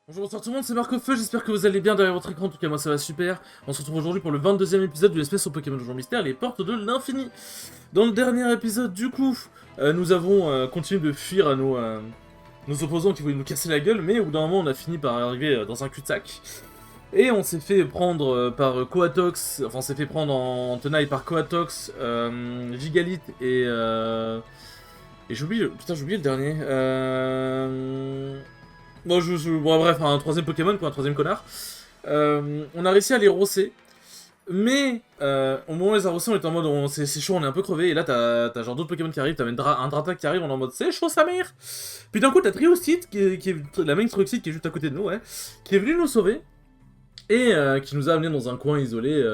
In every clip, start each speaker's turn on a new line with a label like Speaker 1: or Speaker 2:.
Speaker 1: Bonjour, bonsoir tout le monde, c'est Marc-Feu, j'espère que vous allez bien derrière votre écran, en tout cas moi ça va super. On se retrouve aujourd'hui pour le 22e épisode de l'espèce au Pokémon Donjon Mystère, les portes de l'infini. Dans le dernier épisode du coup, nous avons continué de fuir à nos opposants qui voulaient nous casser la gueule, mais au bout d'un moment on a fini par arriver dans un cul-de-sac. Et on s'est fait prendre par Coatox, enfin on s'est fait prendre en tenaille par Coatox, Gigalith et j'ai oublié, putain j'ai oublié le dernier. Bon, bref, un troisième Pokémon, quoi, un troisième connard. On a réussi à les rosser. Mais au moment où on les a rossés, on était en mode c'est chaud, on est un peu crevé. Et là, t'as genre d'autres Pokémon qui arrivent, t'as même un Dratak qui arrive, on est en mode c'est chaud sa mère. Puis d'un coup, t'as Triostite, qui est la main Triostite qui est juste à côté de nous, ouais, qui est venu nous sauver. Et qui nous a amené dans un coin isolé.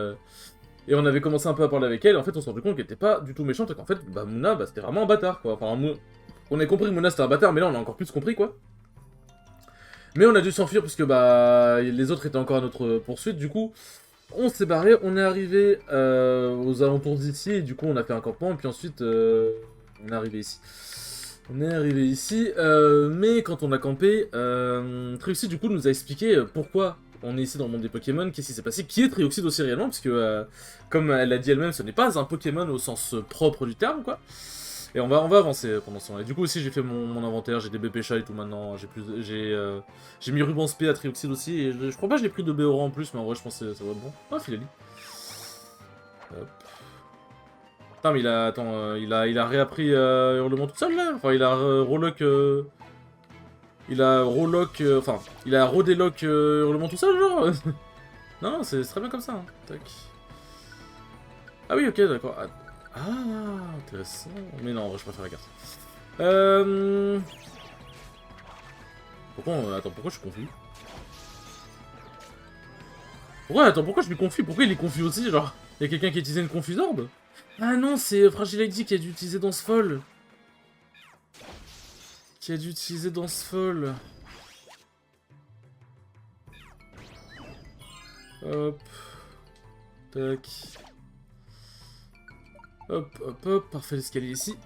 Speaker 1: Et on avait commencé un peu à parler avec elle. Et en fait, on s'est rendu compte qu'elle était pas du tout méchante. Et qu'en fait, bah, Mouna, bah, c'était vraiment un bâtard, quoi. Enfin, on a compris que Mouna c'était un bâtard, mais là, on a encore plus compris, quoi. Mais on a dû s'enfuir parce que bah les autres étaient encore à notre poursuite. Du coup, on s'est barré. On est arrivé aux alentours d'ici. Et du coup, on a fait un campement. Et puis ensuite, on est arrivé ici. Mais quand on a campé, Trioxide du coup nous a expliqué pourquoi on est ici dans le monde des Pokémon, qu'est-ce qui s'est passé, qui est Trioxide aussi réellement, puisque comme elle l'a dit elle-même, ce n'est pas un Pokémon au sens propre du terme, quoi. Et on va avancer pendant ce temps-là. Et du coup aussi j'ai fait mon inventaire, j'ai des BP chats et tout maintenant, j'ai mis Ruban Spé à Trioxide aussi, et je crois pas que j'ai pris de Béora en plus, mais en vrai je pense que ça va être bon. Ah, Philali. Hop. Putain, mais il a réappris Hurlement tout seul là. Enfin, il a relock. Il a relock. Enfin, il a redélock Hurlement tout seul, genre. Non, c'est très bien comme ça. Hein. Tac. Ah oui, ok, d'accord. Intéressant. Mais non, en vrai, je préfère la carte. Pourquoi, attends, pourquoi je suis confus? Pourquoi je suis confus? Pourquoi il est confus aussi, genre? Y'a quelqu'un qui a utilisé une confusorbe? Ah non, c'est Fragile ID qui a dû utiliser Danse Folle. Hop. Tac. Hop. Parfait, l'escalier ici.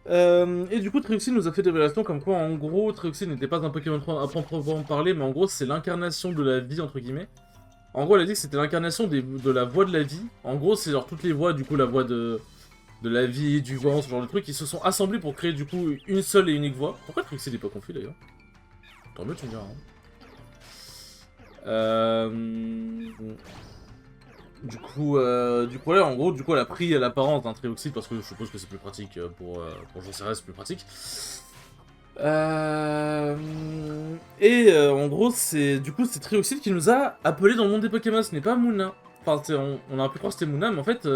Speaker 1: Et du coup, Trioxide nous a fait des révélations comme quoi, en gros, Trioxide n'était pas un Pokémon à proprement parler, mais en gros, c'est l'incarnation de la vie, entre guillemets. En gros, elle a dit que c'était l'incarnation de la voix de la vie. En gros, c'est genre toutes les voix, du coup, la voix de la vie, du vent, ce genre de trucs, qui se sont assemblés pour créer, du coup, une seule et unique voix. Pourquoi Trioxide n'est pas confus, d'ailleurs? Tant mieux, tu me diras. Hein. Du coup, là, en gros, elle a pris l'apparence d'un Trioxide parce que je suppose que c'est plus pratique pour Josserre, c'est plus pratique. En gros, c'est Trioxide qui nous a appelé dans le monde des Pokémon, ce n'est pas Mouna. Enfin, on a pu croire que c'était Mouna, mais en fait,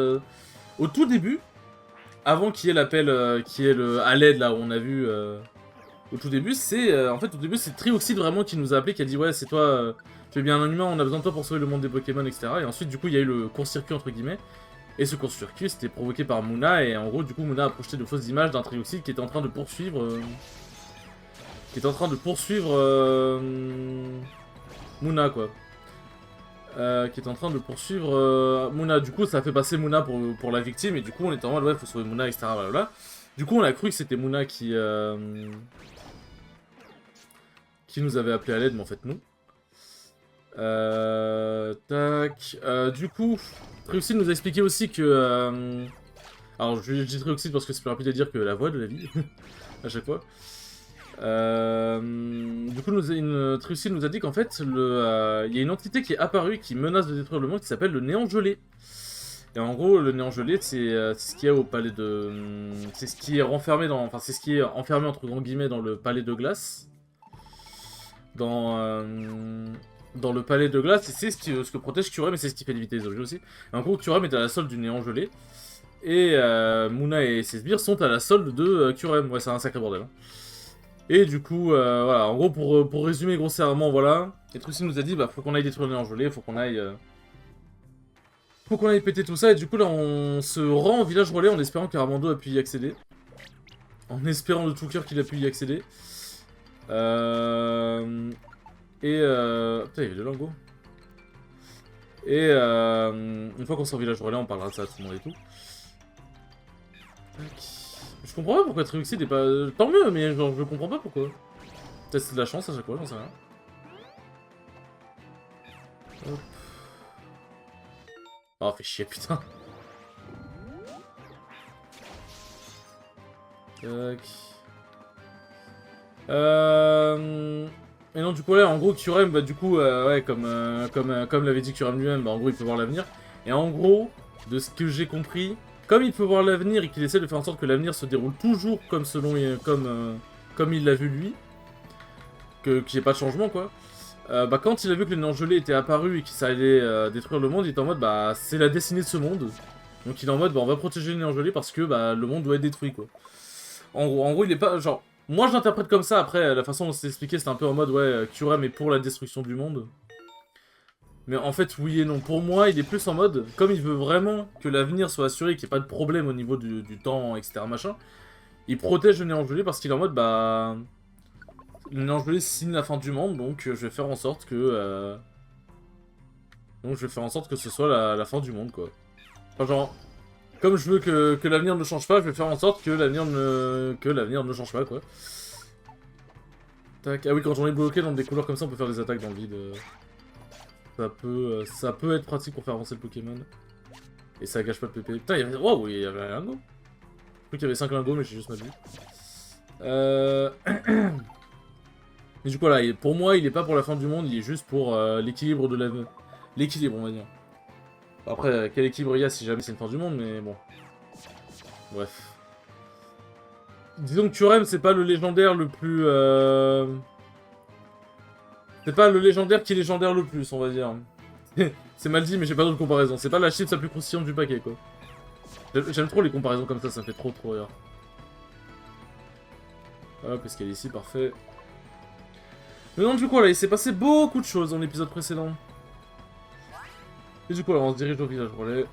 Speaker 1: au tout début, avant qu'il y ait l'appel, qui est le à l'aide là où on a vu au tout début, c'est Trioxide vraiment qui nous a appelé, qui a dit ouais, c'est toi. Tu es bien un humain, on a besoin de toi pour sauver le monde des Pokémon, etc. Et ensuite, du coup, il y a eu le court-circuit, entre guillemets. Et ce court-circuit, c'était provoqué par Mouna, et en gros, du coup, Mouna a projeté de fausses images d'un Trioxide qui était en train de poursuivre... Mouna, quoi. Qui est en train de poursuivre Mouna. Du coup, ça a fait passer Mouna pour la victime, et du coup, on était en mode, ouais, faut sauver Mouna, etc. Blablabla. Du coup, on a cru que c'était Mouna qui nous avait appelé à l'aide, mais en fait, non. Du coup, Trioxide nous a expliqué aussi que... alors, je dis Trioxide parce que c'est plus rapide à dire que la voix de la vie, à chaque fois. Du coup, Trioxide nous a dit qu'en fait, il y a une entité qui est apparue qui menace de détruire le monde qui s'appelle le Néant Gelé. Et en gros, le Néant Gelé, c'est ce qu'il y a au palais de... c'est ce qui est renfermé dans... Enfin, c'est ce qui est enfermé entre grands guillemets dans le palais de glace. Dans le palais de glace, et c'est ce que protège Kyurem, mais c'est ce qui fait léviter les objets aussi. Et en gros, Kyurem est à la solde du Néant Gelé. Et Mouna et ses sbires sont à la solde de Kyurem. Ouais, c'est un sacré bordel. Hein. Et du coup, voilà, en gros, pour résumer grossièrement, voilà, et Trioxide nous a dit, bah, faut qu'on aille détruire le Néant Gelé, faut qu'on aille péter tout ça, et du coup, là, on se rend au village relais en espérant qu'Armando a pu y accéder. En espérant de tout cœur qu'il a pu y accéder. Putain, il y avait des lingots. Et une fois qu'on sera au village relais, on parlera de ça à tout le monde et tout. Je comprends pas pourquoi Trioxide est pas... Tant mieux, mais genre, je comprends pas pourquoi. Peut-être c'est de la chance à chaque fois, j'en sais rien. Hop. Oh, fait chier, putain. Tac. Et non, du coup, là, en gros, Kyurem, bah, du coup, ouais, comme l'avait dit Kyurem lui-même, bah, en gros, il peut voir l'avenir. Et en gros, de ce que j'ai compris, comme il peut voir l'avenir et qu'il essaie de faire en sorte que l'avenir se déroule toujours comme comme il l'a vu lui, qu'il n'y ait pas de changement, quoi. Bah, quand il a vu que le néant gelé était apparu et que ça allait détruire le monde, il était en mode, bah, c'est la destinée de ce monde. Donc il est en mode, bah, on va protéger le néant gelé parce que, bah, le monde doit être détruit, quoi. En gros, il est pas, genre... Moi, je l'interprète comme ça, après, la façon dont c'est expliqué, c'était un peu en mode, ouais, Kyurem est pour la destruction du monde. Mais en fait, oui et non. Pour moi, il est plus en mode, comme il veut vraiment que l'avenir soit assuré, qu'il n'y ait pas de problème au niveau du temps, etc., machin, il protège le néant gelé parce qu'il est en mode, bah... Le néant gelé signe la fin du monde, donc je vais faire en sorte que... Donc je vais faire en sorte que ce soit la fin du monde, quoi. Enfin, genre... Comme je veux que l'avenir ne change pas, je vais faire en sorte que l'avenir ne change pas, quoi. Tac. Ah oui, quand on est bloqué dans des couleurs comme ça, on peut faire des attaques dans le vide. Ça peut être pratique pour faire avancer le Pokémon. Et ça gâche pas de PP. Putain, il y avait... Wow, il y avait un lingot. Je crois qu'il y avait 5 lingots, mais j'ai juste mal vu. Mais du coup, là, pour moi, il est pas pour la fin du monde, il est juste pour l'équilibre de la... L'équilibre, on va dire. Après, quel équilibre il y a si jamais c'est une fin du monde, mais bon. Bref. Disons que Kyurem, c'est pas le légendaire le plus... C'est pas le légendaire qui est légendaire le plus, on va dire. C'est mal dit, mais j'ai pas d'autre comparaison. C'est pas la chips la plus croustillante du paquet, quoi. J'aime trop les comparaisons comme ça me fait trop rire. Hop, escalier ici, parfait. Mais non, du coup, là, il s'est passé beaucoup de choses dans l'épisode précédent. Et du coup, là, on se dirige au village relais.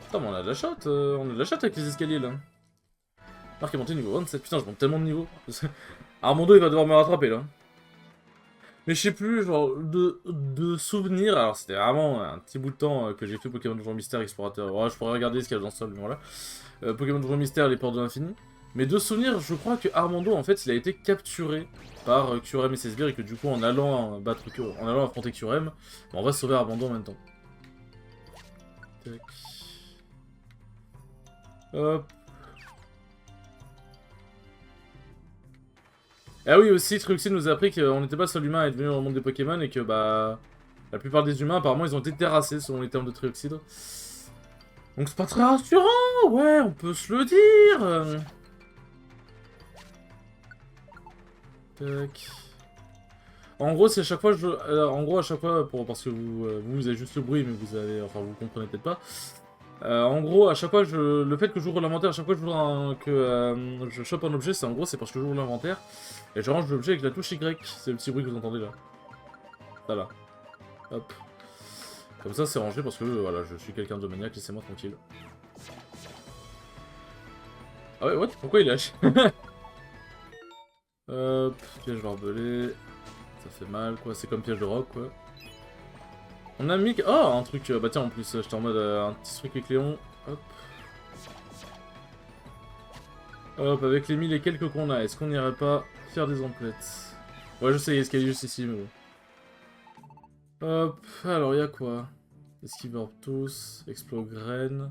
Speaker 1: Putain, mais on a de la chatte, on a de la chatte avec les escaliers, là. Marc est monté niveau 27, putain, je monte tellement de niveau. Armando, il va devoir me rattraper, là. Mais je sais plus, genre, de souvenirs, alors c'était vraiment un petit bout de temps que j'ai fait Pokémon Donjon Mystère Explorateur. Ouais, je pourrais regarder ce qu'il y a dans le sol, mais voilà. Pokémon Donjon Mystère, les portes de l'infini. Mais de souvenirs, je crois que Armando, en fait, il a été capturé par Kyurem et ses sbires, et que du coup, en allant affronter Kyurem, on va sauver Armando en même temps. Tac. Hop. Ah oui, aussi, Truxie nous a appris qu'on n'était pas seul humain à être venu dans le monde des Pokémon et que, bah... La plupart des humains, apparemment, ils ont été terrassés selon les termes de Trioxide. Donc c'est pas très rassurant, ouais, on peut se le dire. Tac. En gros, c'est à chaque fois, en gros, à chaque fois, parce que vous avez juste le bruit, mais vous avez... Enfin, vous comprenez peut-être pas. En gros, à chaque fois, le fait que j'ouvre l'inventaire, à chaque fois que je chope un objet, c'est en gros, c'est parce que j'ouvre l'inventaire. Et je range l'objet avec la touche Y. C'est le petit bruit que vous entendez là. Voilà. Hop. Comme ça, c'est rangé parce que, voilà, je suis quelqu'un de maniaque, laissez-moi tranquille. Ah ouais, what? Pourquoi il lâche? Hop, piège barbelé. Ça fait mal, quoi. C'est comme piège de roc, quoi. On a mis... Oh, un truc... bah tiens, en plus, j'étais en mode un petit truc avec Léon. Hop. Hop, avec les 1000 et quelques qu'on a, est-ce qu'on n'irait pas faire des emplettes? Ouais, je sais, il y a escalier juste ici, mais bon. Hop, alors il y a quoi? Esquive tous, Explograine.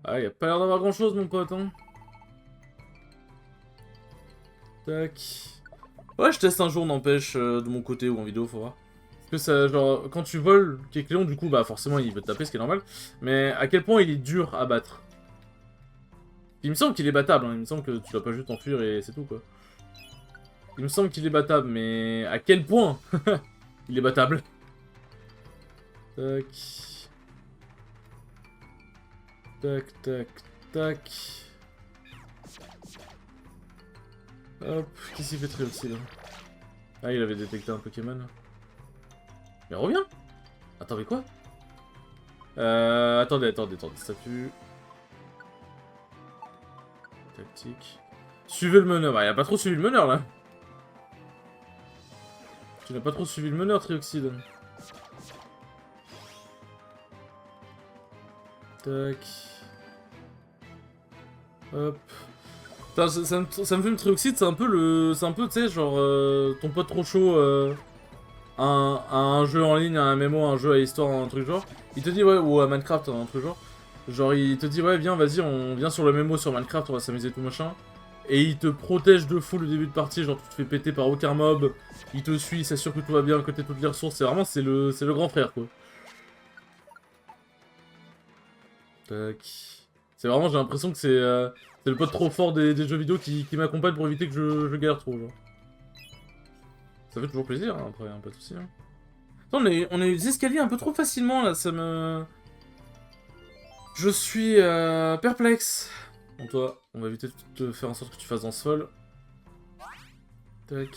Speaker 1: Ah, il a pas l'air d'avoir grand chose, mon pote, hein. Tac. Ouais, je teste un jour, n'empêche, de mon côté ou en vidéo, faut voir. Parce que ça, genre, quand tu voles Kecleon, du coup, bah forcément, il veut te taper, ce qui est normal. Mais à quel point il est dur à battre? Il me semble qu'il est battable, hein. Il me semble que tu dois pas juste t'enfuir et c'est tout, quoi. Il me semble qu'il est battable, mais à quel point il est battable? Tac. Tac, tac, tac. Hop, qu'est-ce qu'il fait Trioxide? Ah, il avait détecté un Pokémon. Mais reviens! Attends, mais quoi? Attendez, statut. Tactique. Suivez le meneur. Ah, il a pas trop suivi le meneur, là. Tu n'as pas trop suivi le meneur, Trioxide. Tac. Hop. Putain, ça me fait le Trioxide, c'est un peu, tu sais, genre, ton pote trop chaud, à un jeu en ligne, à un MMO, un jeu à histoire, un truc genre, il te dit ouais, ou à Minecraft, un truc genre il te dit ouais viens vas-y on vient sur le MMO sur Minecraft, on va s'amuser tout machin. Et il te protège de fou le début de partie, genre tu te fais péter par aucun mob, il te suit, il s'assure que tout va bien à côté de toutes les ressources, c'est vraiment c'est le grand frère quoi. Tac. C'est vraiment j'ai l'impression que c'est le pote trop fort des jeux vidéo qui m'accompagne pour éviter que je galère trop genre. Ça fait toujours plaisir hein, après, hein, pas de soucis. Hein. Attends, on a eu des escaliers un peu trop facilement là, ça me... Je suis perplexe. Bon toi, on va éviter de te faire en sorte que tu fasses dans ce sol. Tac.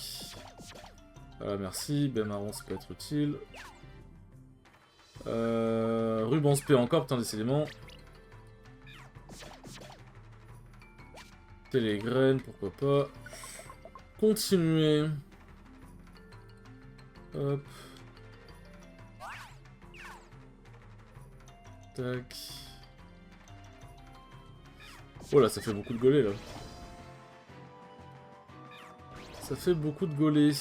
Speaker 1: Voilà, merci. Ben marron, ça peut être utile. Ruban spé encore, putain, décidément. Télégraine, pourquoi pas. Continuer. Hop. Tac. Oh là, ça fait beaucoup de golets là. Ça fait beaucoup de golets.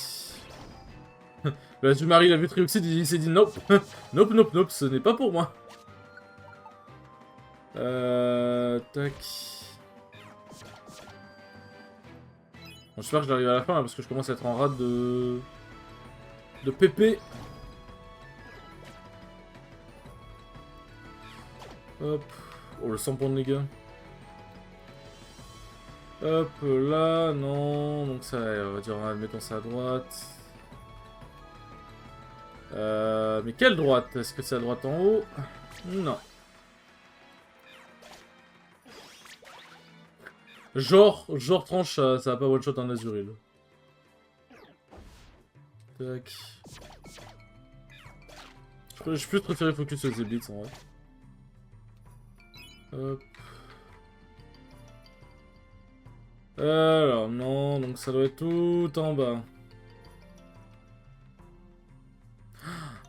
Speaker 1: Là, tu maries la vue Trioxide, il s'est dit nope. Nope, nope, nope, ce n'est pas pour moi. Tac. Bon, j'espère que j'arrive à la fin là, parce que je commence à être en rade de PP. Hop. Oh, le 100 points de dégâts. Hop, là, non. Donc ça, on va dire, mettons ça à droite. Mais quelle droite? Est-ce que c'est à droite en haut? Non. Genre tranche, ça va pas one-shot un Azuril. Tac. Je plus préféré focus sur les Blitz en vrai. Hop. Alors, non, donc ça doit être tout en bas.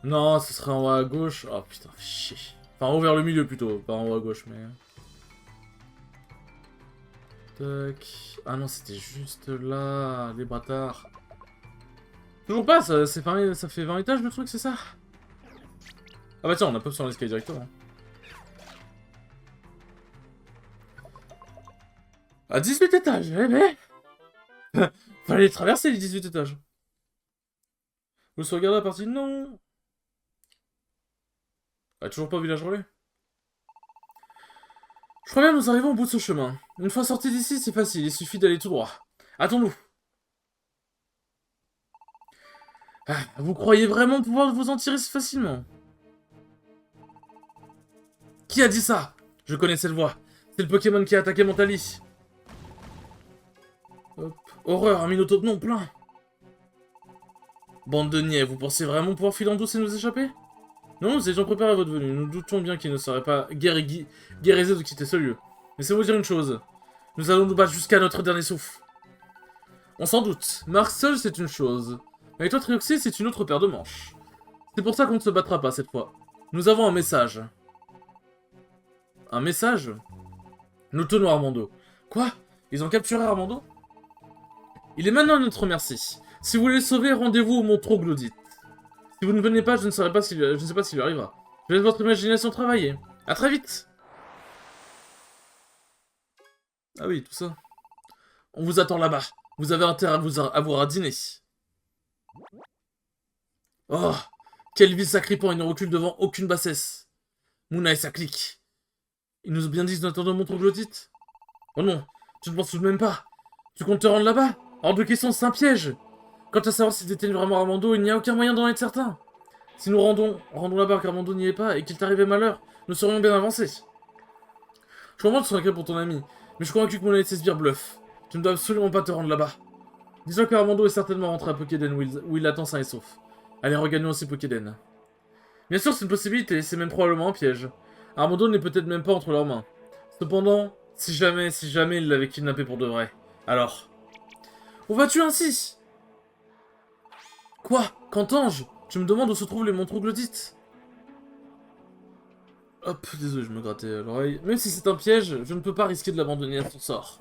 Speaker 1: Non, ce serait en haut à gauche. Oh putain, chier. Enfin, en haut vers le milieu plutôt, pas en haut à gauche, mais... Tac. Ah non, c'était juste là, les bâtards. Toujours pas, ça fait 20 étages le truc, c'est ça? Ah bah tiens, on a pas sur l'escalier directement. À 18 étages, eh mais... Fallait traverser les 18 étages. Vous sauvegardez la partie? Non. Ah, toujours pas village relais? Je crois bien que nous arrivons au bout de ce chemin. Une fois sortis d'ici, c'est facile, il suffit d'aller tout droit. Attends-nous. Ah, vous croyez vraiment pouvoir vous en tirer si facilement? Qui a dit ça? Je connais cette voix. C'est le Pokémon qui a attaqué Montali. Hop. Horreur, un Minotaure non plein. Bande de niais, vous pensez vraiment pouvoir filer en douce et nous échapper? Non, nous étions préparés à votre venue. Nous doutions bien qu'il ne serait pas guérisé de quitter ce lieu. Mais c'est vous dire une chose. Nous allons nous battre jusqu'à notre dernier souffle. On s'en doute. Marc seul, c'est une chose. Mais toi, Trioxy, c'est une autre paire de manches. C'est pour ça qu'on ne se battra pas cette fois. Nous avons un message. Un message? Nous tenons Armando. Quoi? Ils ont capturé Armando? Il est maintenant à notre merci. Si vous voulez le sauver, rendez-vous au mont Troglodyte. Si vous ne venez pas, je ne sais pas s'il lui arrivera. Je laisse votre imagination travailler. À très vite. Ah oui, tout ça. On vous attend là-bas. Vous avez intérêt à vous avoir à dîner. Oh, quelle ville sacripant, il ne recule devant aucune bassesse. Mouna et sa clique. Ils nous ont bien dit que nous attendons mon troglodyte. Oh non, tu ne penses tout de même pas. Tu comptes te rendre là-bas? Hors de question, c'est un piège. Quant à savoir si c'était vraiment Armando, il n'y a aucun moyen d'en être certain. Si nous rendons là-bas qu'Armando n'y est pas et qu'il t'arrivait malheur, nous serions bien avancés. Je comprends que tu sois inquiet pour ton ami, mais je suis convaincu que Mouna et ses sbires bluffent. Tu ne dois absolument pas te rendre là-bas. Dis-toi qu'Armando est certainement rentré à Pokéden où il attend sain et sauf. Allez, regagnons aussi Pokéden. Bien sûr, c'est une possibilité, c'est même probablement un piège. Armando n'est peut-être même pas entre leurs mains. Cependant, si jamais il l'avait kidnappé pour de vrai. Alors... Où vas-tu ainsi? Quoi? Qu'entends-je? Tu me demandes où se trouvent les monts troglodytes? Hop, désolé, je me grattais l'oreille. Même si c'est un piège, je ne peux pas risquer de l'abandonner à son sort.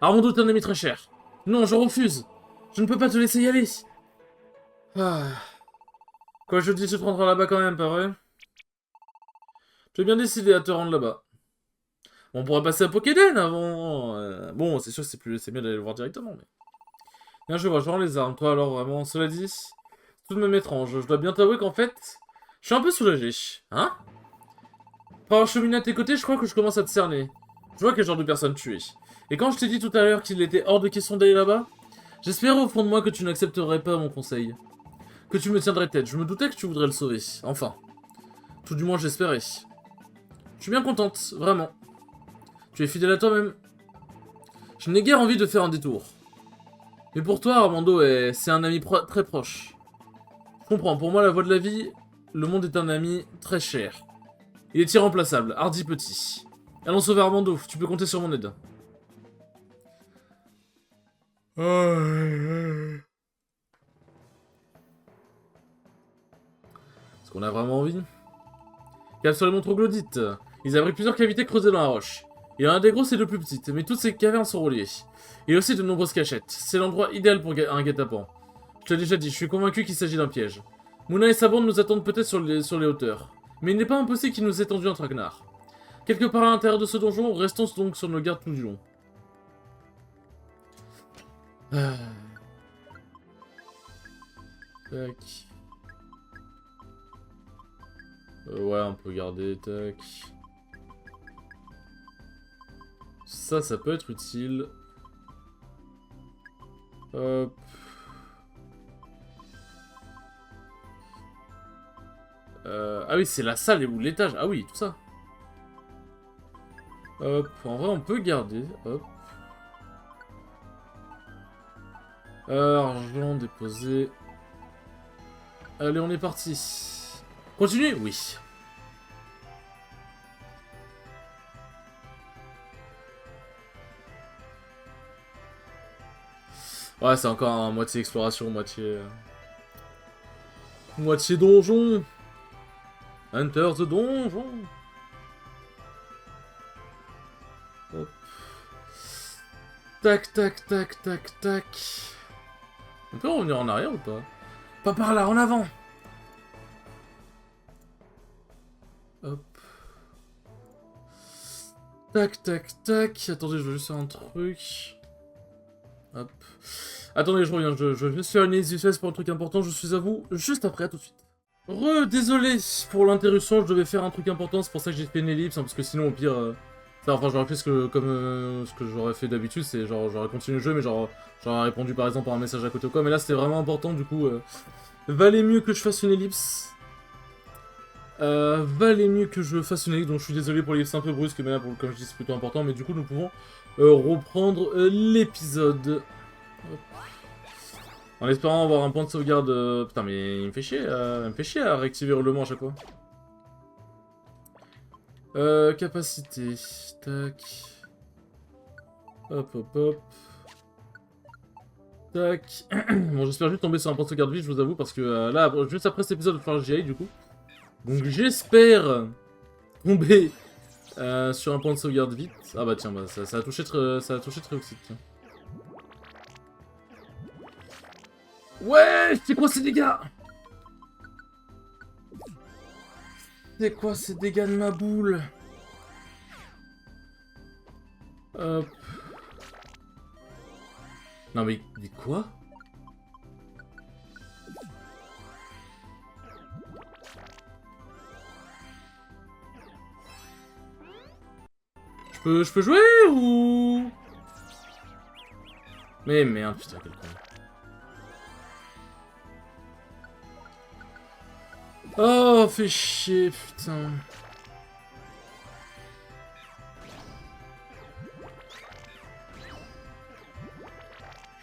Speaker 1: Armando est un ami très cher. Non, je refuse. Je ne peux pas te laisser y aller. Ah... Quoi, je dis, tu te rendras là-bas quand même, pas vrai? Tu as bien décidé à te rendre là-bas. On pourrait passer à Pokéden avant. Bon, c'est sûr que c'est bien d'aller le voir directement, mais. Bien, je vois, je rends les armes. Toi, alors, vraiment, cela dit, c'est tout de même étrange. Je dois bien t'avouer qu'en fait, je suis un peu soulagé. Hein? Pour avoir cheminé à tes côtés, je crois que je commence à te cerner. Je vois quel genre de personne tu es. Et quand je t'ai dit tout à l'heure qu'il était hors de question d'aller là-bas, j'espérais au fond de moi que tu n'accepterais pas mon conseil. Que tu me tiendrais tête. Je me doutais que tu voudrais le sauver. Enfin. Tout du moins, j'espérais. Je suis bien contente, vraiment. Tu es fidèle à toi-même. Je n'ai guère envie de faire un détour. Mais pour toi, Armando, c'est un ami très proche. Je comprends, pour moi, la voie de la vie, le monde est un ami très cher. Il est irremplaçable, hardi petit. Allons sauver Armando, tu peux compter sur mon aide. Est-ce qu'on a vraiment envie? Cave sur les troglodytes. Ils abritent plusieurs cavités creusées dans la roche. Il y en a des grosses et de plus petites, mais toutes ces cavernes sont reliées. Il y a aussi de nombreuses cachettes. C'est l'endroit idéal pour un guet-apens. Je te l'ai déjà dit, je suis convaincu qu'il s'agit d'un piège. Mouna et sa bande nous attendent peut-être sur les hauteurs. Mais il n'est pas impossible qu'ils nous aient tendu un traquenard. Quelque part à l'intérieur de ce donjon, restons donc sur nos gardes tout du long. Ah. Tac. Ouais, on peut garder, tac. Ça peut être utile. Hop. Ah oui, c'est la salle ou l'étage. Ah oui, tout ça. Hop, en vrai, on peut garder. Hop. Argent déposé. Allez, on est parti. Continue? Oui. Ouais, c'est encore un moitié exploration, moitié donjon. Enter the donjon. Hop. Tac, tac, tac, tac, tac. On peut revenir en arrière ou pas? Pas par là, en avant. Hop. Tac, tac, tac. Attendez, je veux juste faire un truc. Hop. Attendez, je reviens. Je vais juste faire une ellipse pour un truc important. Je suis à vous juste après, à tout de suite. Désolé pour l'interruption. Je devais faire un truc important. C'est pour ça que j'ai fait une ellipse. Hein, parce que sinon, au pire. Enfin, j'aurais fait ce que j'aurais fait d'habitude. C'est genre, j'aurais continué le jeu, mais genre, j'aurais répondu par exemple par un message à côté ou quoi. Mais là, c'était vraiment important. Du coup, valait mieux que je fasse une ellipse. Valait mieux que je fasse une ellipse, donc je suis désolé pour l'ellipse un peu brusque, mais là, comme je dis, c'est plutôt important. Mais du coup, nous pouvons reprendre l'épisode. En espérant avoir un point de sauvegarde... Putain, mais il me fait chier à réactiver hurlement à chaque fois. Capacité. Tac. Hop, hop, hop. Tac. Bon, j'espère juste tomber sur un point de sauvegarde vite, je vous avoue, parce que là, juste après cet épisode, il va falloir que j'y aille, du coup. Donc j'espère tomber sur un point de sauvegarde vite. Ah bah tiens, bah, ça a touché Trioxite, tiens. Ouais, c'est quoi ces dégâts? C'est quoi ces dégâts de ma boule? Hop. Non mais quoi? Je peux jouer ou... Mais merde, putain, quel con. Oh, fait chier, putain.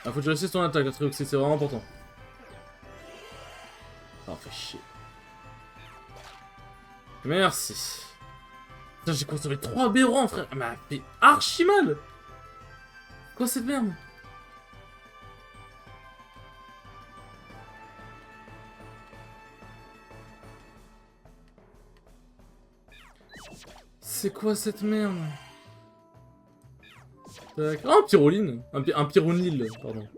Speaker 1: Ah, faut que tu réussisses ton attaque, le c'est vraiment important. Oh, fait chier. Merci. Putain, j'ai consommé 3 bérons, frère. Elle m'a fait archi mal. Quoi cette merde? C'est quoi cette merde? Tac. Oh, un pyroline. Un pyronil, pardon.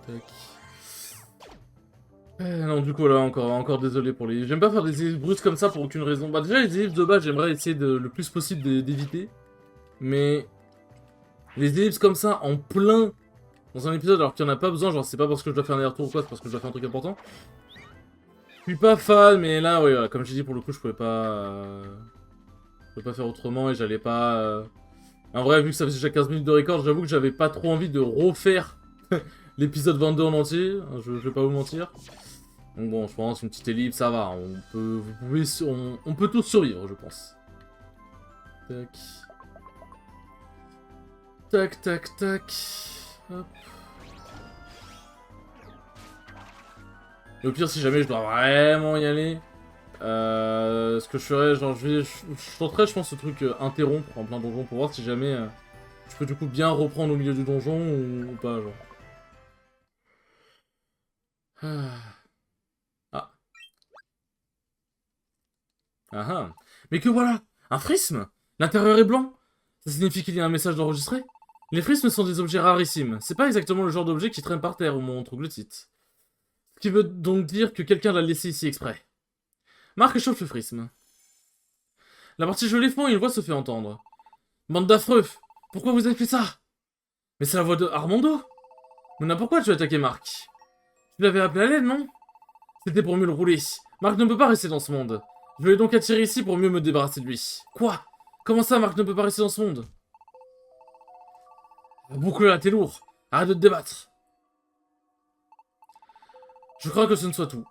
Speaker 1: Tac. Non, du coup, là, encore désolé pour les... J'aime pas faire des ellipses brusques comme ça pour aucune raison. Bah, déjà, les ellipses de base, j'aimerais essayer le plus possible d'éviter. Mais les ellipses comme ça, en plein, dans un épisode, alors qu'il n'y en a pas besoin, genre, c'est pas parce que je dois faire un aller-retour ou quoi, c'est parce que je dois faire un truc important. Je suis pas fan, mais là, ouais, voilà, comme j'ai dit, pour le coup, je pouvais pas faire autrement et j'allais pas... En vrai, vu que ça faisait déjà 15 minutes de record, j'avoue que j'avais pas trop envie de refaire l'épisode 22 en entier, je vais pas vous mentir. Donc bon, je pense une petite ellipse, ça va. On peut tous survivre, je pense. Tac. Tac, tac, tac. Hop. Et au pire, si jamais je dois vraiment y aller, ce que je ferais, genre, je tenterais, je pense, ce truc interrompre en plein donjon pour voir si jamais je peux du coup bien reprendre au milieu du donjon ou pas, genre. Ah. Ah. Ah ah. Mais que voilà! Un prisme! L'intérieur est blanc! Ça signifie qu'il y a un message d'enregistré? Les prismes sont des objets rarissimes. C'est pas exactement le genre d'objet qui traîne par terre ou mon troglodyte. Ce qui veut donc dire que quelqu'un l'a laissé ici exprès. Marc échauffe le prisme. La partie gelée fond et une voix se fait entendre. Bande d'affreux! Pourquoi vous avez fait ça? Mais c'est la voix de Armando! Mais pourquoi tu as attaqué Marc? Tu l'avais appelé à l'aide, non? C'était pour mieux le rouler. Marc ne peut pas rester dans ce monde. Je vais donc attirer ici pour mieux me débarrasser de lui. Quoi? Comment ça, Marc ne peut pas rester dans ce monde? Boucle là, t'es lourd. Arrête de te débattre. Je crains que ce ne soit tout.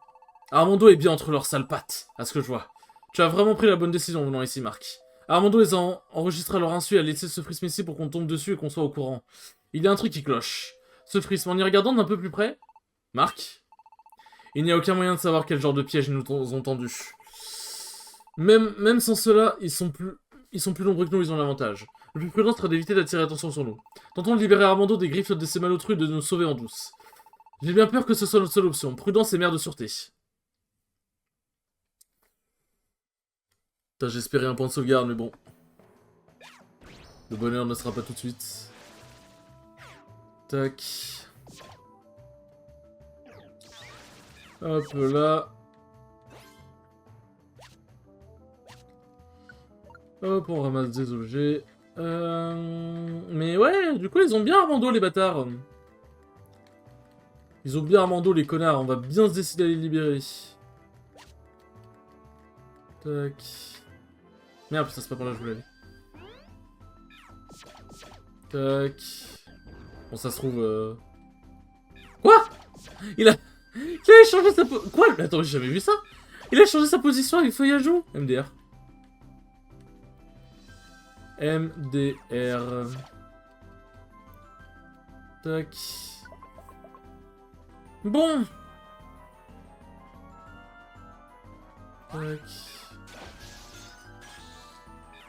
Speaker 1: Armando est bien entre leurs sales pattes, à ce que je vois. Tu as vraiment pris la bonne décision en venant ici, Marc. Armando les a enregistrés à leur insu et a laissé ce prisme ici pour qu'on tombe dessus et qu'on soit au courant. Il y a un truc qui cloche. Ce prisme, en y regardant d'un peu plus près... Marc? Il n'y a aucun moyen de savoir quel genre de piège ils nous ont tendus. Même sans cela, ils sont plus nombreux que nous, ils ont l'avantage. Le plus prudent serait d'éviter d'attirer l'attention sur nous. Tentons de libérer Armando des griffes de ces malotrus et de nous sauver en douce. J'ai bien peur que ce soit notre seule option. Prudence et mère de sûreté. Putain, j'espérais un point de sauvegarde, mais bon. Le bonheur ne sera pas tout de suite. Tac. Hop là. Hop, on ramasse des objets. Mais ouais, du coup, ils ont bien Armando, les bâtards. Ils ont bien Armando, les connards. On va bien se décider à les libérer. Tac. Merde, putain, c'est pas par là que je voulais aller. Tac. Bon, ça se trouve... Quoi? Il a changé sa Quoi? Attends, j'ai jamais vu ça. Il a changé sa position avec feuillage où? MDR. MDR. Tac. Bon. Tac.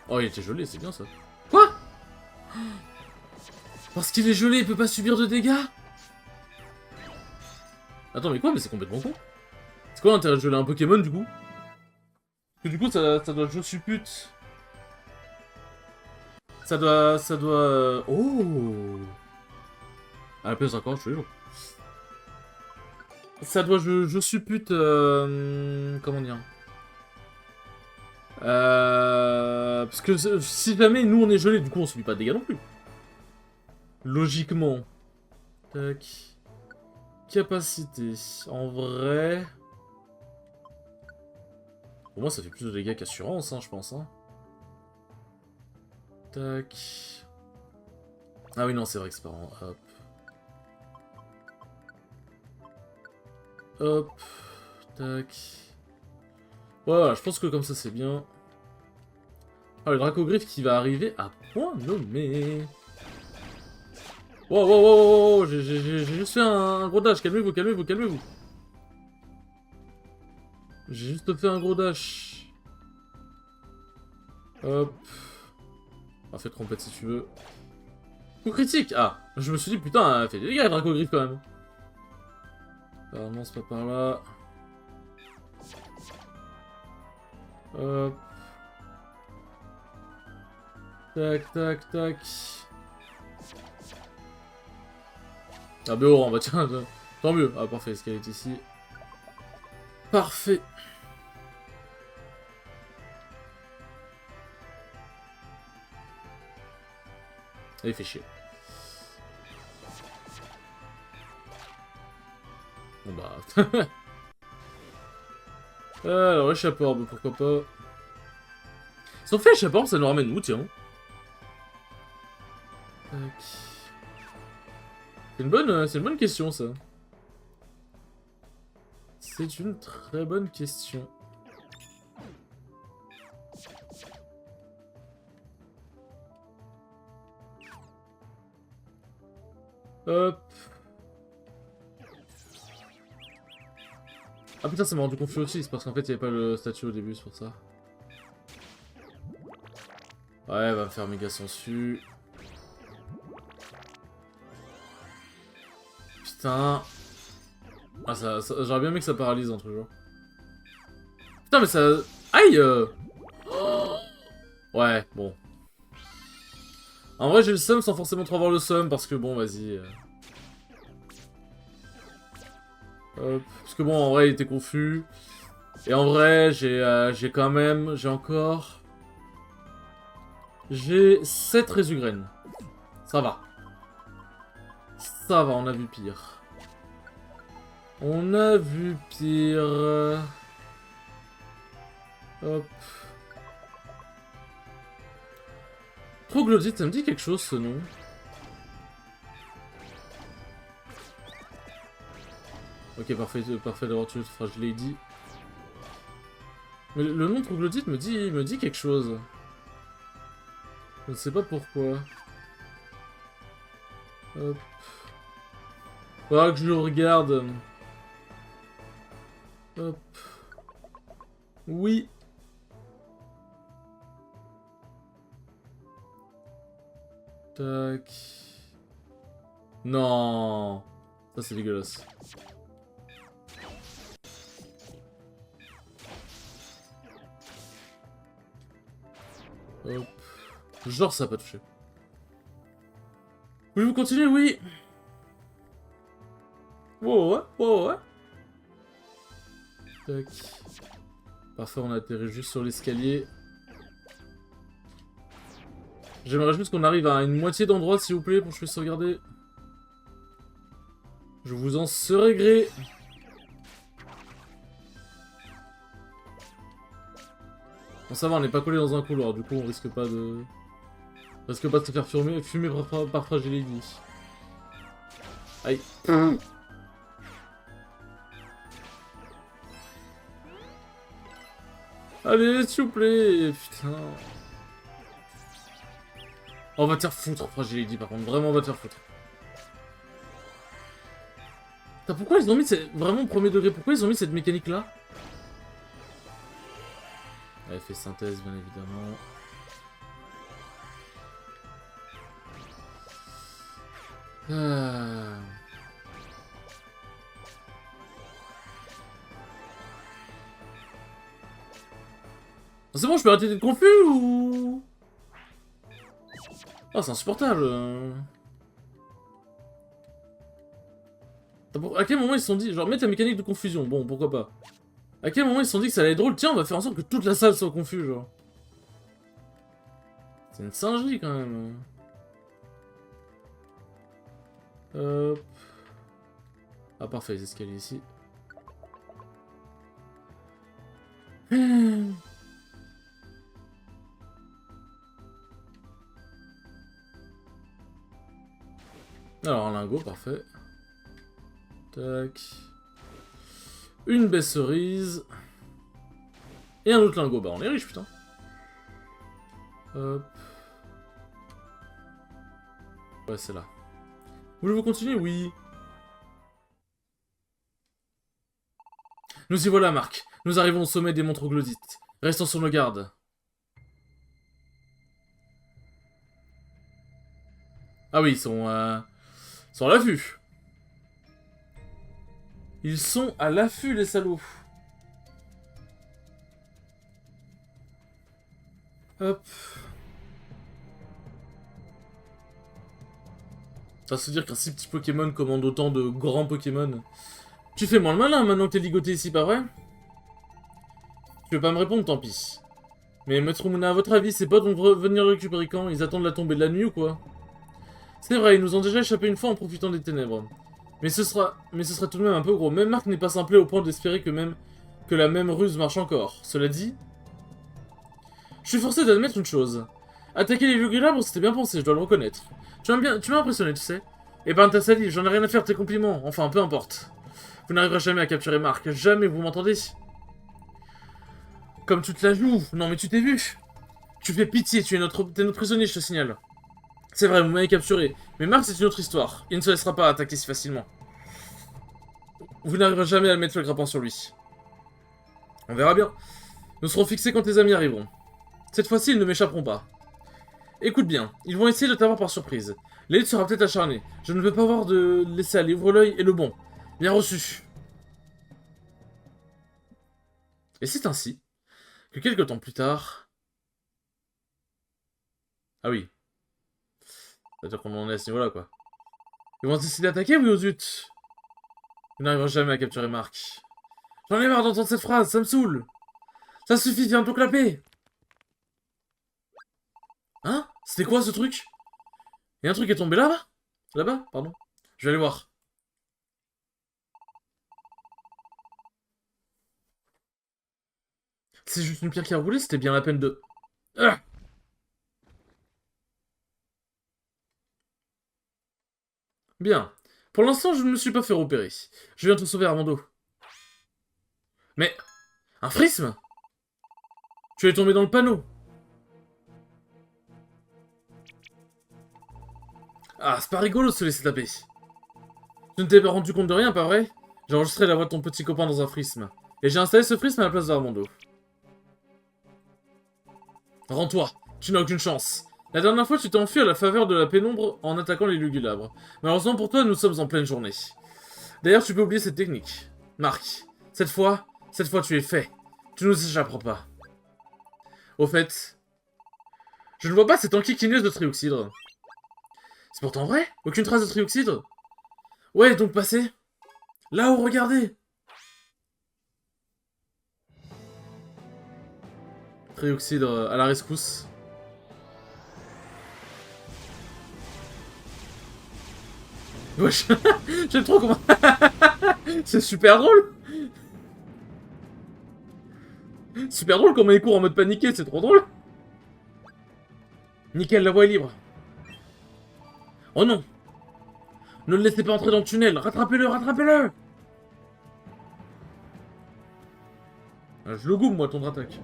Speaker 1: Oh, il était gelé, c'est bien ça. Quoi? Parce qu'il est gelé, il peut pas subir de dégâts? Attends, mais quoi? Mais c'est complètement con. C'est quoi l'intérêt de geler un Pokémon, du coup? Parce que du coup, ça doit je suppute. Ça doit... Oh! À la place d'un corps, tous les jours. Ça doit, je suppute... comment dire? Parce que si jamais nous on est gelé, du coup on subit pas de dégâts non plus. Logiquement. Tac. Capacité. En vrai... Pour moi ça fait plus de dégâts qu'assurance, hein, je pense. Hein. Tac. Ah oui non, c'est vrai que c'est pas... Hop. Hop. Tac. Voilà, je pense que comme ça c'est bien. Ah, le Dracogriffe qui va arriver à point nommé. Wow, wow, wow, wow, wow. J'ai juste fait un gros dash. Calmez-vous, calmez-vous, calmez-vous. J'ai juste fait un gros dash. Hop. On fait trompette si tu veux. Coup critique. Ah, je me suis dit, putain, elle fait des dégâts, le Dracogriffe quand même. Non, c'est pas par là. Hop. Tac, tac, tac. Ah, Béoran, bah tiens, tant mieux. Ah, parfait, est-ce qu'elle est ici? parfait. Il fait chier. Bon bah... Alors, échappeur, pourquoi pas. Si on fait échappeur, ça nous ramène où, tiens? C'est une bonne question, ça. C'est une très bonne question. Hop. Ah putain, ça m'a rendu confus aussi, c'est parce qu'en fait il n'y avait pas le statut au début, c'est pour ça. Ouais, va me faire méga sensu. Putain. Ah, j'aurais bien aimé que ça paralyse un truc genre. Putain, mais ça... Aïe oh. Ouais, bon. En vrai, j'ai le seum sans forcément trop avoir le seum, parce que bon, vas-y. Parce que bon, en vrai, il était confus. Et en vrai, j'ai quand même... J'ai encore... J'ai 7 résugraines. Ça va. Ça va, on a vu pire. On a vu pire... Hop. Troglodyte, ça me dit quelque chose ce nom. Ok, parfait, parfait d'avoir tué ce je l'ai dit. Mais le nom Troglodyte me dit quelque chose. Je ne sais pas pourquoi. Hop. Faudra que je le regarde. Hop. Oui. Tac. Non. Ça c'est dégueulasse. Hop. Genre ça a pas touché. Voulez-vous continuer? Oui. Oh ouais, oh ouais. Tac. Parfait, on a atterri juste sur l'escalier. J'aimerais juste qu'on arrive à une moitié d'endroit, s'il vous plaît, pour que je puisse sauvegarder. Je vous en serai gré. Bon, ça va, on n'est pas collé dans un couloir, du coup, on risque pas de... On risque pas de se faire fumer par Fragility. Aïe. Allez, s'il vous plaît. Putain. On va te faire foutre, Fragility, par contre. Vraiment, on va te faire foutre. Putain, pourquoi ils ont mis cette... Vraiment, premier degré, pourquoi ils ont mis cette mécanique-là? Effet synthèse, bien évidemment. C'est bon, je peux arrêter d'être confus ou... Oh, c'est insupportable. À quel moment ils se sont dit, genre, mets ta mécanique de confusion, bon, pourquoi pas. À quel moment ils se sont dit que ça allait être drôle, tiens, on va faire en sorte que toute la salle soit confuse, genre. C'est une singerie, quand même. Hop. Ah, parfait, les escaliers ici. Alors, un lingot, parfait. Tac. Une baie cerise. Et un autre lingot. Bah, on est riche, putain. Hop. Ouais, c'est là. Voulez-vous continuer? Oui. Nous y voilà, Marc. Nous arrivons au sommet des monts Troglodytes. Restons sur nos gardes. Ah oui, ils sont à l'affût. Ils sont à l'affût, les salauds. Hop. Ça veut se dire qu'un si petit Pokémon commande autant de grands Pokémon. Tu fais moins le malin maintenant que t'es ligoté ici, pas vrai? Tu veux pas me répondre, tant pis. Mais Maître Mouna, à votre avis, ces potes vont venir le récupérer quand? Ils attendent la tombée de la nuit ou quoi? C'est vrai, ils nous ont déjà échappé une fois en profitant des ténèbres. Mais ce sera tout de même un peu gros. Même Marc n'est pas simplé au point d'espérer que la même ruse marche encore. Cela dit, je suis forcé d'admettre une chose. Attaquer les Lugulabres, c'était bien pensé, je dois le reconnaître. Tu m'as impressionné, tu sais. Et ben ta salive, j'en ai rien à faire de tes compliments. Enfin, peu importe. Vous n'arriverez jamais à capturer Marc. Jamais, vous m'entendez? Comme tu te la joues. Non mais tu t'es vu. Tu fais pitié, t'es notre prisonnier, je te signale. C'est vrai, vous m'avez capturé. Mais Marc, c'est une autre histoire. Il ne se laissera pas attaquer si facilement. Vous n'arriverez jamais à le mettre le grappin sur lui. On verra bien. Nous serons fixés quand tes amis arriveront. Cette fois-ci, ils ne m'échapperont pas. Écoute bien, ils vont essayer de t'avoir par surprise. L'élite sera peut-être acharnée. Je ne veux pas voir de laisser aller. Ouvre l'œil et le bon. Bien reçu. Et c'est ainsi que quelques temps plus tard... Ah oui. C'est-à-dire qu'on en est à ce niveau-là, quoi. Ils vont décider d'attaquer, oui, aux zut. Vous n'arriverez jamais à capturer Marc. J'en ai marre d'entendre cette phrase, ça me saoule. Ça suffit, viens tout clapper. Hein? C'était quoi ce truc? Et un truc est tombé là-bas? Là-bas, pardon. Je vais aller voir. C'est juste une pierre qui a roulé, c'était bien la peine de... Ah! Bien. Pour l'instant, je ne me suis pas fait repérer. Je viens te sauver, Armando. Mais... Un frisme? Tu es tombé dans le panneau. Ah, c'est pas rigolo de se laisser taper. Tu ne t'es pas rendu compte de rien, pas vrai? J'ai enregistré la voix de ton petit copain dans un frisme. Et j'ai installé ce frisme à la place d'Armando. Rends-toi, tu n'as aucune chance. La dernière fois, tu t'es enfui à la faveur de la pénombre en attaquant les Lugulabres. Malheureusement pour toi, nous sommes en pleine journée. D'ailleurs, tu peux oublier cette technique. Marc, cette fois, tu es fait. Tu ne nous échapperas pas. Au fait, je ne vois pas cette enquiquineuse de trioxydre. C'est pourtant vrai, aucune trace de trioxydre. Ouais, donc passez. Là-haut, regardez. Trioxydre à la rescousse. Wesh, j'aime trop comment... C'est super drôle. Super drôle comment il court en mode paniqué, c'est trop drôle. Nickel, la voie est libre. Oh non. Ne le laissez pas entrer dans le tunnel. Rattrapez-le, rattrapez-le. Je le goume, moi, ton attaque.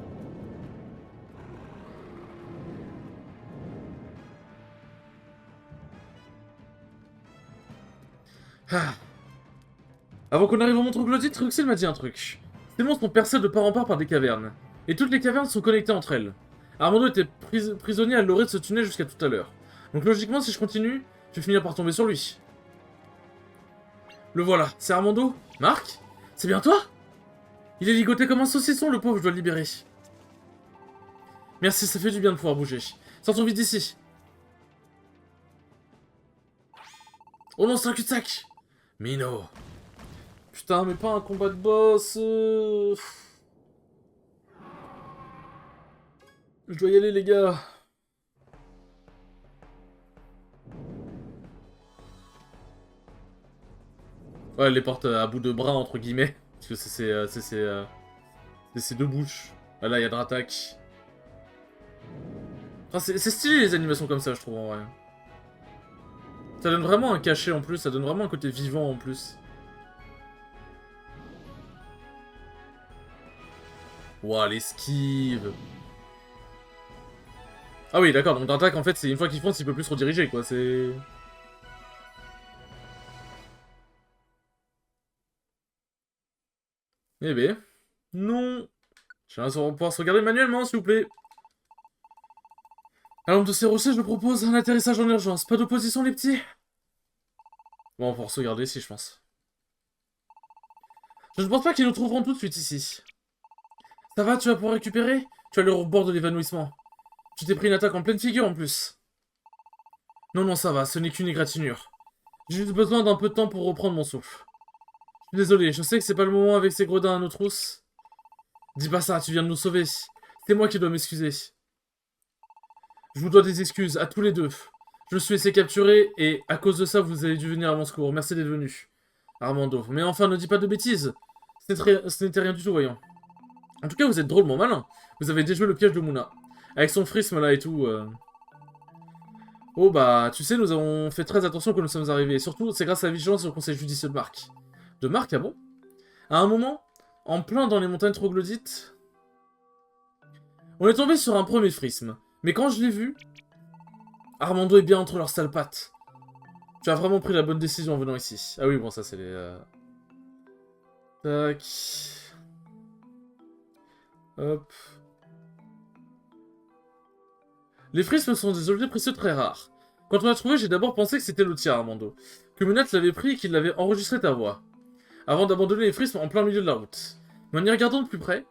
Speaker 1: Ah. Avant qu'on arrive au montre glodite, Truxel m'a dit un truc. Ces monstres sont percés de part en part par des cavernes. Et toutes les cavernes sont connectées entre elles. Armando était prisonnier à l'orée de ce tunnel jusqu'à tout à l'heure. Donc logiquement, si je continue, je vais finir par tomber sur lui. Le voilà, c'est Armando? Marc? C'est bien toi? Il est ligoté comme un saucisson, le pauvre, je dois le libérer. Merci, ça fait du bien de pouvoir bouger. Sortons vite d'ici. Oh non, c'est un cul-de-sac! Mino. Putain, mais pas un combat de boss. Je dois y aller, les gars. Ouais, elle les porte à bout de bras, entre guillemets. Parce que c'est ses deux bouches. Ah, là, il y a de l'attaque. Enfin, c'est stylé, les animations comme ça, je trouve, en vrai. Ça donne vraiment un cachet, en plus. Ça donne vraiment un côté vivant, en plus. Ouah, l'esquive. Ah oui, d'accord, donc l'attaque, en fait, c'est une fois qu'il fonce, il peut plus se rediriger, quoi. C'est... Eh ben... Non. Je vais pouvoir se regarder manuellement, s'il vous plaît. À l'ombre de ces rochers, je propose un atterrissage en urgence. Pas d'opposition, les petits? Bon, on va pouvoir se regarder ici, je pense. Je ne pense pas qu'ils nous trouveront tout de suite ici. Ça va, tu vas pouvoir récupérer? Tu as le bord de l'évanouissement. Tu t'es pris une attaque en pleine figure, en plus. Non, non, ça va, ce n'est qu'une égratignure. J'ai juste besoin d'un peu de temps pour reprendre mon souffle. Je suis désolé, je sais que c'est pas le moment avec ces gredins à nos trousses. Dis pas ça, tu viens de nous sauver. C'est moi qui dois m'excuser. Je vous dois des excuses, à tous les deux. Je me suis laissé capturer, et à cause de ça, vous avez dû venir à mon secours. Merci d'être venu. Armando. Mais enfin, ne dis pas de bêtises. Ce n'était rien du tout, voyons. En tout cas, vous êtes drôlement malin. Vous avez déjoué le piège de Mouna. Avec son frisme là et tout. Oh bah, tu sais, nous avons fait très attention quand nous sommes arrivés. Et surtout, c'est grâce à la vigilance et au conseil judicieux de Marc. De Marc, ah bon? À un moment, en plein dans les montagnes troglodytes, on est tombé sur un premier frisme. Mais quand je l'ai vu, Armando est bien entre leurs sales pattes. Tu as vraiment pris la bonne décision en venant ici. Ah oui, bon, ça c'est les... Tac... Hop... Les frismes sont des objets précieux très rares. Quand on l'a trouvé, j'ai d'abord pensé que c'était le tien, Armando. Que Menat l'avait pris et qu'il avait enregistré ta voix. Avant d'abandonner les frismes en plein milieu de la route. Mais en y regardant de plus près,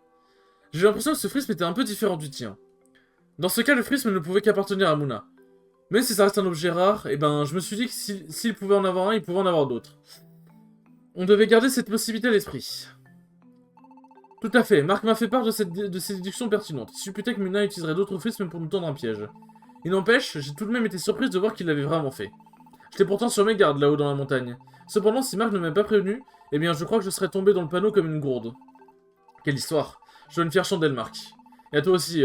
Speaker 1: j'ai eu l'impression que ce frisme était un peu différent du tien. Dans ce cas, le frisme ne pouvait qu'appartenir à Mouna. Même si ça reste un objet rare, eh ben, je me suis dit que s'il pouvait en avoir un, il pouvait en avoir d'autres. On devait garder cette possibilité à l'esprit. Tout à fait, Marc m'a fait part de ces déductions pertinentes. Il supputait que Muna utiliserait d'autres frismes pour nous tendre un piège. Il n'empêche, j'ai tout de même été surprise de voir qu'il l'avait vraiment fait. J'étais pourtant sur mes gardes là-haut dans la montagne. Cependant, si Marc ne m'avait pas prévenu, eh bien je crois que je serais tombé dans le panneau comme une gourde. Quelle histoire. Je dois une fière chandelle, Marc. Et à toi aussi,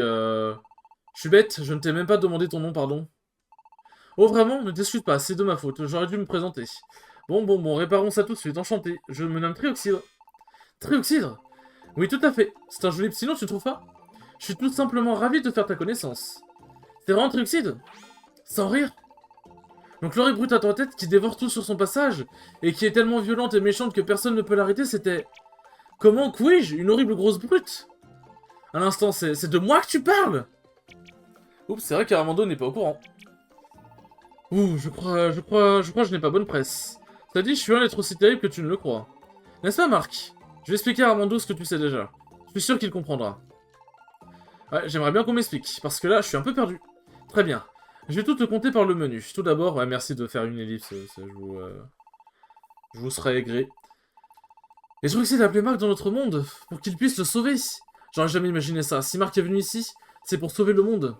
Speaker 1: Je suis bête, je ne t'ai même pas demandé ton nom, pardon. Oh vraiment, ne t'excuse pas, c'est de ma faute, j'aurais dû me présenter. Bon, réparons ça tout de suite, enchanté. Je me nomme Trioxydre. Trioxydre? Oui, tout à fait. C'est un joli petit nom, tu ne trouves pas? Je suis tout simplement ravi de faire ta connaissance. C'est vraiment Trioxydre? Sans rire? Donc l'oreille brute à ta tête qui dévore tout sur son passage, et qui est tellement violente et méchante que personne ne peut l'arrêter, c'était... Comment puis-je? Une horrible grosse brute? À l'instant, c'est de moi que tu parles? Oups, c'est vrai qu'Armando n'est pas au courant. Ouh, je crois que je n'ai pas bonne presse. T'as dit, je suis loin d'être aussi terrible que tu ne le crois. N'est-ce pas, Marc? Je vais expliquer à Armando ce que tu sais déjà. Je suis sûr qu'il comprendra. Ouais, j'aimerais bien qu'on m'explique, parce que là, je suis un peu perdu. Très bien. Je vais tout te compter par le menu. Tout d'abord, ouais, merci de faire une ellipse, je vous serai gré. Et je vais essayer d'appeler Marc dans notre monde, pour qu'il puisse le sauver. J'aurais jamais imaginé ça. Si Marc est venu ici, c'est pour sauver le monde.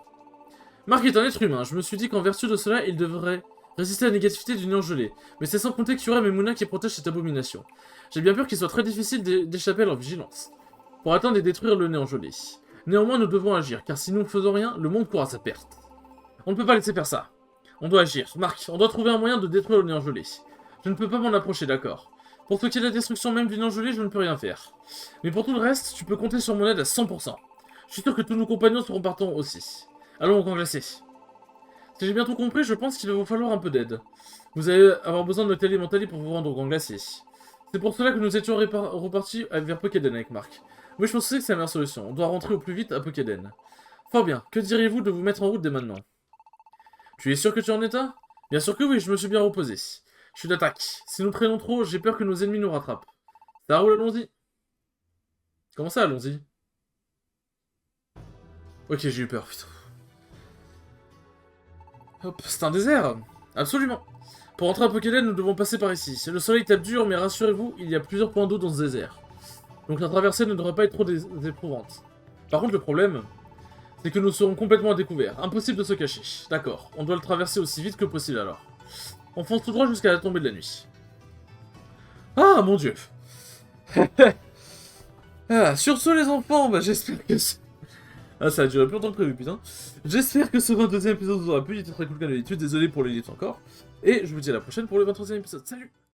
Speaker 1: Marc est un être humain. Je me suis dit qu'en vertu de cela, il devrait résister à la négativité du néant gelé. Mais c'est sans compter qu'il y aurait Memuna qui protège cette abomination. J'ai bien peur qu'il soit très difficile d'échapper à leur vigilance, pour atteindre et détruire le néant gelé. Néanmoins, nous devons agir, car si nous ne faisons rien, le monde court à sa perte. On ne peut pas laisser faire ça. On doit agir. Marc, on doit trouver un moyen de détruire le néant gelé. Je ne peux pas m'en approcher, d'accord. Pour ce qui est de la destruction même du néant gelé, je ne peux rien faire. Mais pour tout le reste, tu peux compter sur mon aide à 100%. Je suis sûr que tous nos compagnons seront partants aussi. Allons au camp glacé. Si j'ai bien tout compris, je pense qu'il va vous falloir un peu d'aide. Vous allez avoir besoin de notre élémentali pour vous rendre au camp glacé. C'est pour cela que nous étions repartis vers Pokéden avec Marc. Oui, je pense que c'est la meilleure solution. On doit rentrer au plus vite à Pokéden. Fort bien. Que diriez-vous de vous mettre en route dès maintenant? Tu es sûr que tu es en état? Bien sûr que oui, je me suis bien reposé. Je suis d'attaque. Si nous traînons trop, j'ai peur que nos ennemis nous rattrapent. Ça roule, allons-y. Comment ça, allons-y? Ok, j'ai eu peur, putain. Hop, c'est un désert. Absolument. Pour entrer à Pokéden, nous devons passer par ici. Le soleil tape dur, mais rassurez-vous, il y a plusieurs points d'eau dans ce désert. Donc la traversée ne devrait pas être trop éprouvante. Par contre, le problème, c'est que nous serons complètement à découvert. Impossible de se cacher. D'accord, on doit le traverser aussi vite que possible alors. On fonce tout droit jusqu'à la tombée de la nuit. Ah, mon dieu. Ah, sur ce, les enfants, bah j'espère que... Ah, ça a duré plus longtemps que prévu, putain. J'espère que ce 22e épisode vous aura plu. Il était très cool comme d'habitude. Désolé pour l'ellipse encore. Et je vous dis à la prochaine pour le 23e épisode. Salut!